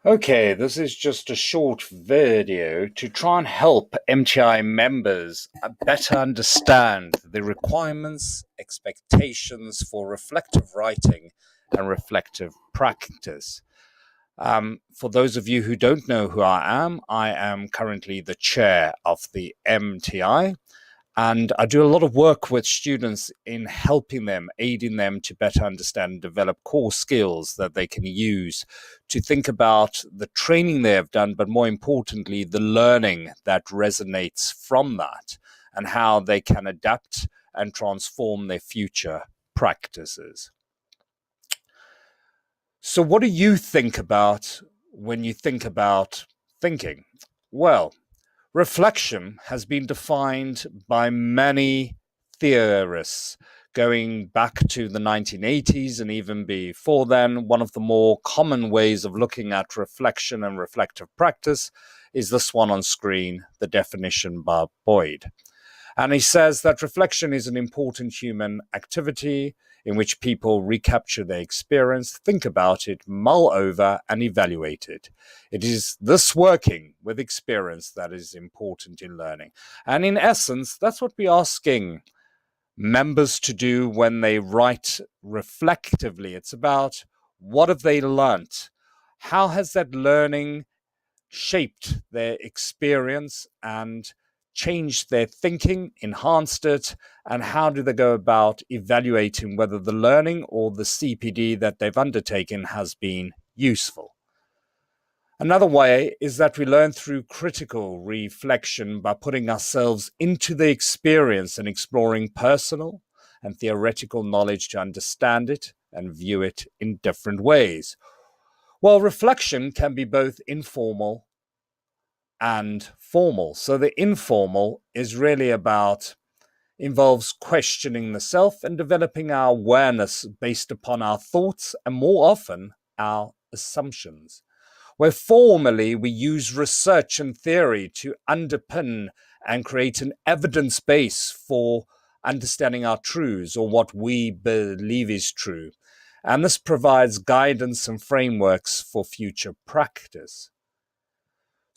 Okay, this is just a short video to try and help MTI members better understand the requirements, expectations for reflective writing and reflective practice. For those of you who don't know who I am currently the chair of the MTI, and I do a lot of work with students in helping them, aiding them to better understand and develop core skills that they can use to think about the training they have done, but more importantly, the learning that resonates from that and how they can adapt and transform their future practices. So, what do you think about when you think about thinking? Well, reflection has been defined by many theorists going back to the 1980s and even before then. One of the more common ways of looking at reflection and reflective practice is this one on screen, the definition by Boyd. And he says that reflection is an important human activity in which people recapture their experience, think about it, mull over, and evaluate it. It is this working with experience that is important in learning. And in essence, that's what we're asking members to do when they write reflectively. It's about what have they learnt? How has that learning shaped their experience and changed their thinking, enhanced it, and how do they go about evaluating whether the learning or the CPD that they've undertaken has been useful? Another way is that we learn through critical reflection by putting ourselves into the experience and exploring personal and theoretical knowledge to understand it and view it in different ways. Well, reflection can be both informal and formal. So the informal is really involves questioning the self and developing our awareness based upon our thoughts and more often our assumptions. Where formally we use research and theory to underpin and create an evidence base for understanding our truths or what we believe is true. And this provides guidance and frameworks for future practice.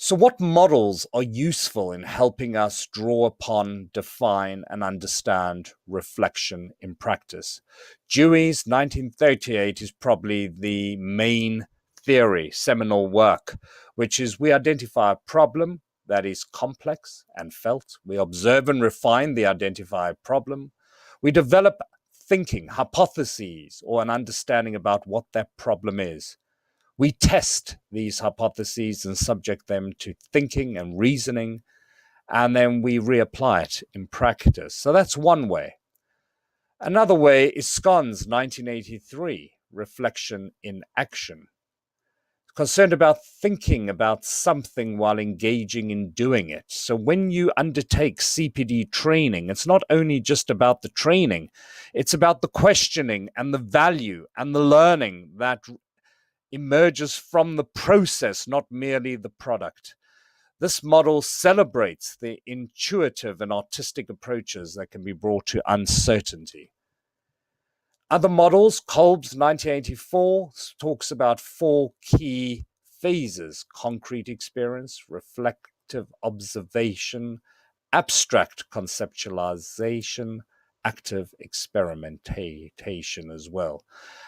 So, what models are useful in helping us draw upon, define, and understand reflection in practice? Dewey's 1938 is probably the main theory, seminal work, which is we identify a problem that is complex and felt. We observe and refine the identified problem. We develop thinking, hypotheses, or an understanding about what that problem is. We test these hypotheses and subject them to thinking and reasoning, and then we reapply it in practice. So that's one way. Another way is Scon's 1983, Reflection in Action, concerned about thinking about something while engaging in doing it. So when you undertake CPD training, it's not only just about the training, it's about the questioning and the value and the learning that emerges from the process, not merely the product. This model celebrates the intuitive and artistic approaches that can be brought to uncertainty. Other models, Kolb's 1984 talks about four key phases: concrete experience, reflective observation, abstract conceptualization, active experimentation as well.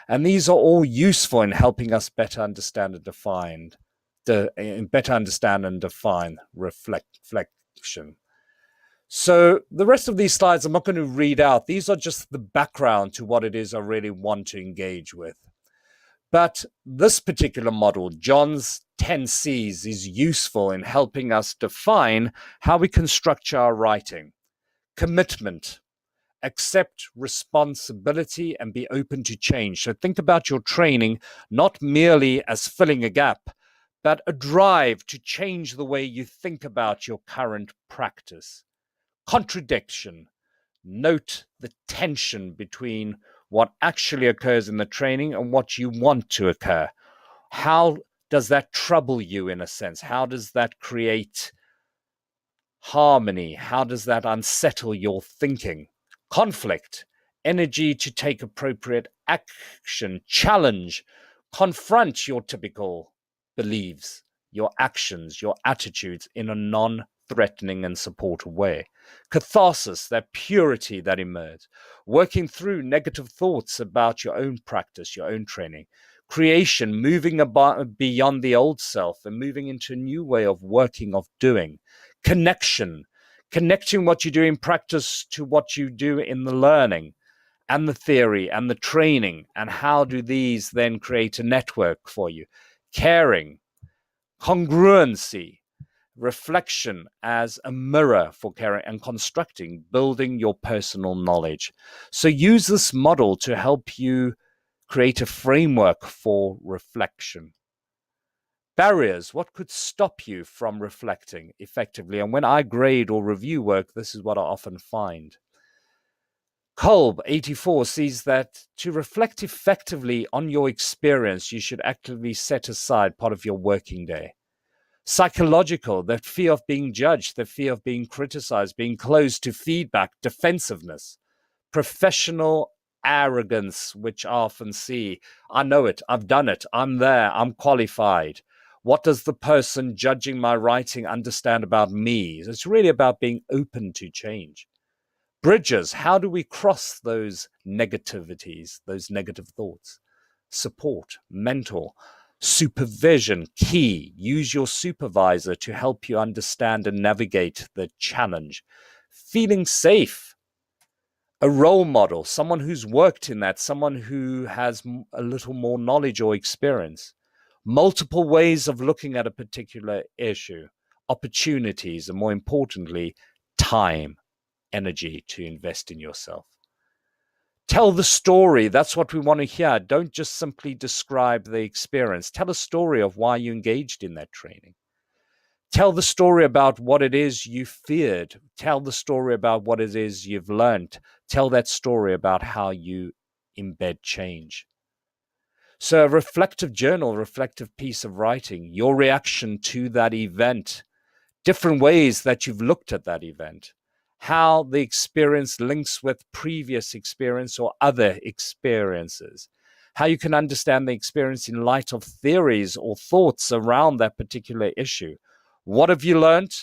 And these are all useful in helping us better understand and define reflection. So the rest of these slides I'm not going to read out. These are just the background to what it is I really want to engage with. But this particular model, John's 10 C's, is useful in helping us define how we can structure our writing. Commitment, accept responsibility, and be open to change. So think about your training not merely as filling a gap, but a drive to change the way you think about your current practice. Contradiction. Note the tension between what actually occurs in the training and what you want to occur. How does that trouble you in a sense? How does that create harmony? How does that unsettle your thinking? Conflict, energy to take appropriate action, challenge, confront your typical beliefs, your actions, your attitudes in a non-threatening and supportive way. Catharsis, that purity that emerges. Working through negative thoughts about your own practice, your own training. Creation, moving beyond the old self and moving into a new way of working, of doing. Connection, connecting what you do in practice to what you do in the learning and the theory and the training, and how do these then create a network for you. Caring, congruency, reflection as a mirror for caring and constructing, building your personal knowledge. So use this model to help you create a framework for reflection. Barriers, what could stop you from reflecting effectively? And when I grade or review work, this is what I often find. Kolb, 84, sees that to reflect effectively on your experience, you should actively set aside part of your working day. Psychological, that fear of being judged, the fear of being criticized, being closed to feedback, defensiveness. Professional arrogance, which I often see. I know it, I've done it, I'm there, I'm qualified. What does the person judging my writing understand about me? It's really about being open to change. Bridges, how do we cross those negativities, those negative thoughts? Support, mentor, supervision, key. Use your supervisor to help you understand and navigate the challenge. Feeling safe, a role model, someone who's worked in that, someone who has a little more knowledge or experience. Multiple ways of looking at a particular issue, opportunities, and more importantly, time. Energy to invest in yourself. Tell the story. That's what we want to hear. Don't just simply describe the experience. Tell a story of why you engaged in that training. Tell the story about what it is you feared. Tell the story about what it is you've learned. Tell that story about how you embed change. So a reflective journal, reflective piece of writing, your reaction to that event, different ways that you've looked at that event, how the experience links with previous experience or other experiences, how you can understand the experience in light of theories or thoughts around that particular issue. What have you learned?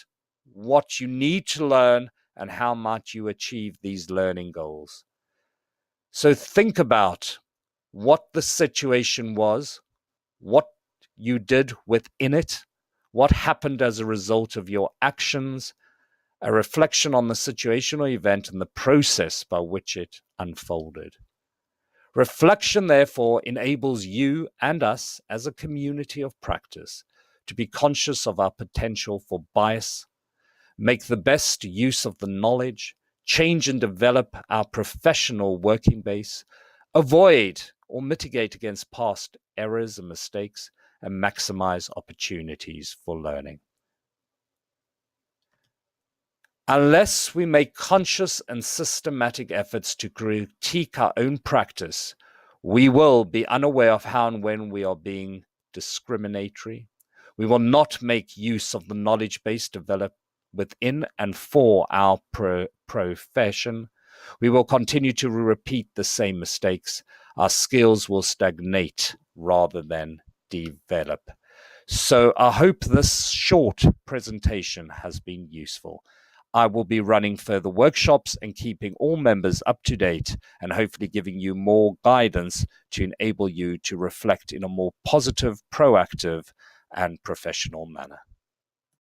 What you need to learn, and how might you achieve these learning goals? So think about what the situation was, what you did within it, what happened as a result of your actions, a reflection on the situation or event and the process by which it unfolded. Reflection, therefore, enables you and us as a community of practice to be conscious of our potential for bias, make the best use of the knowledge, change and develop our professional working base, avoid or mitigate against past errors and mistakes, and maximize opportunities for learning. Unless we make conscious and systematic efforts to critique our own practice, we will be unaware of how and when we are being discriminatory. We will not make use of the knowledge base developed within and for our profession. We will continue to repeat the same mistakes. Our skills will stagnate rather than develop. So I hope this short presentation has been useful. I will be running further workshops and keeping all members up to date, and hopefully giving you more guidance to enable you to reflect in a more positive, proactive, and professional manner.